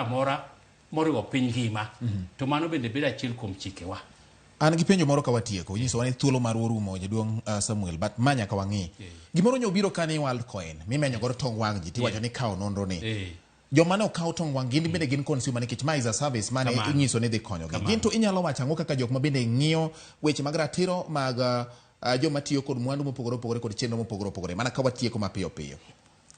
amora moriwo piny ngima to mano bende bedo achiel kuom chikewa. An gi penjo moro ka watieko nyiso wane thuolo mar orumo jaduong' Samuel but manya ka wang'i gimoro nyobiro kani Worldcoin mimenyo godo tong wang' ji tiwacho ni kawo nonro ni joma ne okawo tong wang' gin bende gin consumer nikech ma is a service mane inyiso ni dhi konyogi gin to inyalo wacho ang'o kaka jok ma bende ng'iyo weche mag ratiro mag joma tiyo kod mwandu mopogore opogore kod chenro mopogore opogore mana ka watieko mapiyo piyo.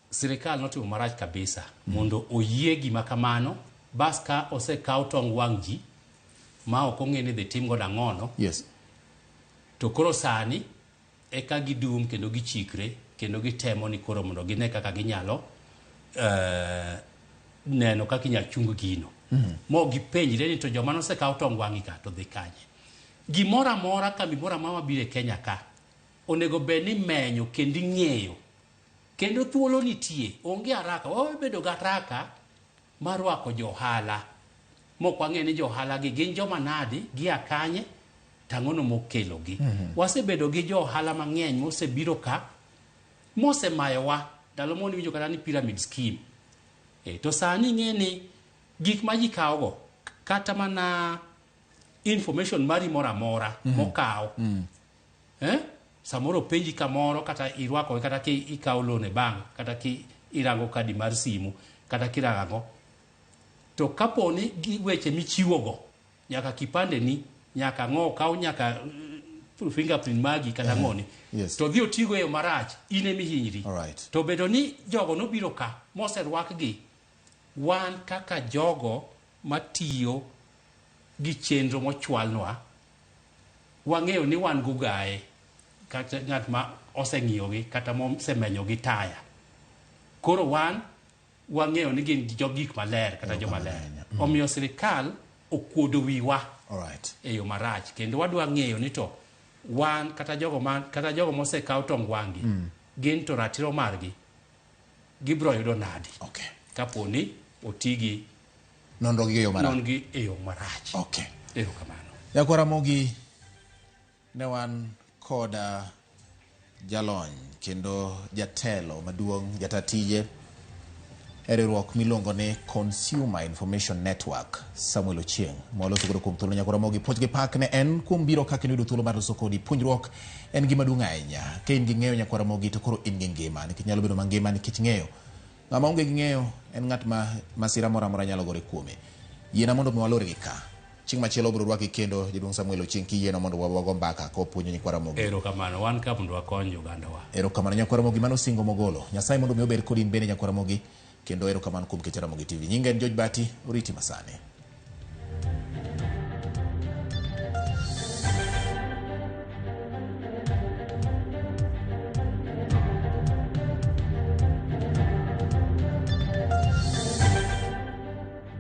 Sirikal notimo marach kabisa mondo oyie gima kamano bas ka osekawo tong wang' ji ma ok ong'e ni dhi tim godo ang'ono. Yes. To koro sani eka gidum kendo gichikre kendo gitemo ni koro mondo gine kaka ginyalo neno kaka inyalo chung gino. Mo gipenjre ni to joma nosekawo tong wang'i ka to dhi kanye. Gimora mora kambi mora mama bire Kenya ka onego bed ni menyo kendo ng'eyo kendo thuolo nitie onge haraka wabedo garaka mar wako johala mok wang'e ni johala gi gin joma nadi gi akanye tang'ono mokelogi. Wasebedo gi johala mang'eny mosebiro ka mosemayowa ndalo moni winjo kata ni pyramid scheme. To sani ng'e ni gik ma ji kawogo kata mana information mari mora mora mokaw samoro penji kamoro kata irwako kata ki ikaw loan e bank kata ki irango kadi mar simu kata kirango to kaponi gi weche michiwogo nyaka kipande ni nyaka ng'o kaw nyaka fingerprint magi kata ng'oni to dhi otigo e marach ine mihinyri. To bedo ni jogo nobiro ka moserwak gi wan kaka jogo matiyo gi chenro mochwalnwa wang'eyo ni wan gugaye kata ng'at ma oseng'iyogi kata mosemenyo gi taya. Koro wan wang'eyo ni gin gik maler kata joma ler. Omiyo sirikal okuodo wiwa e yo marach kendo wadwa ng'eyo ni to wan kata jogo mosekawo tong wang'i gin to ratiro margi gibro yudo nadi kaponi otigi nonro gi e yo marach. Erokamano. Yakwara Mogi ne wan kod jalony kendo jatelo maduong' jatatije e riwruok miluongo ni Consumer Information Network Samuel Ochieng moloso godo kuom thuolo. Yakwara Mogi puonj gi pak ne en kuom biro kaka iyudo thuolo mar loso kodi puonjruok en gima duong' ahinya ka in gi ng'eyo Yakwara Mogi to koro in gi ngima nikech nyalo bedo mangima nikech ng'eyo ng'ama onge gi ng'eyo en ng'at ma masira moro amora nyalo gore kuome. Yiena mondo walore gi ka chieng' machielo biro rwaki kendo jaduong' Samuel Ochieng kiyieno mondo wago mbaka ko puonjo Yakwara Mogi. Erokamano wan ka mondo wakony ogandawa. Erokamano Yakwara Mogi mano singo mogolo Nyasaye mondo mi obed kodi in bende Yakwara Mogi kendo erokamano kuom keto Ramogi TV. Nyinga en George Bati oriti masane.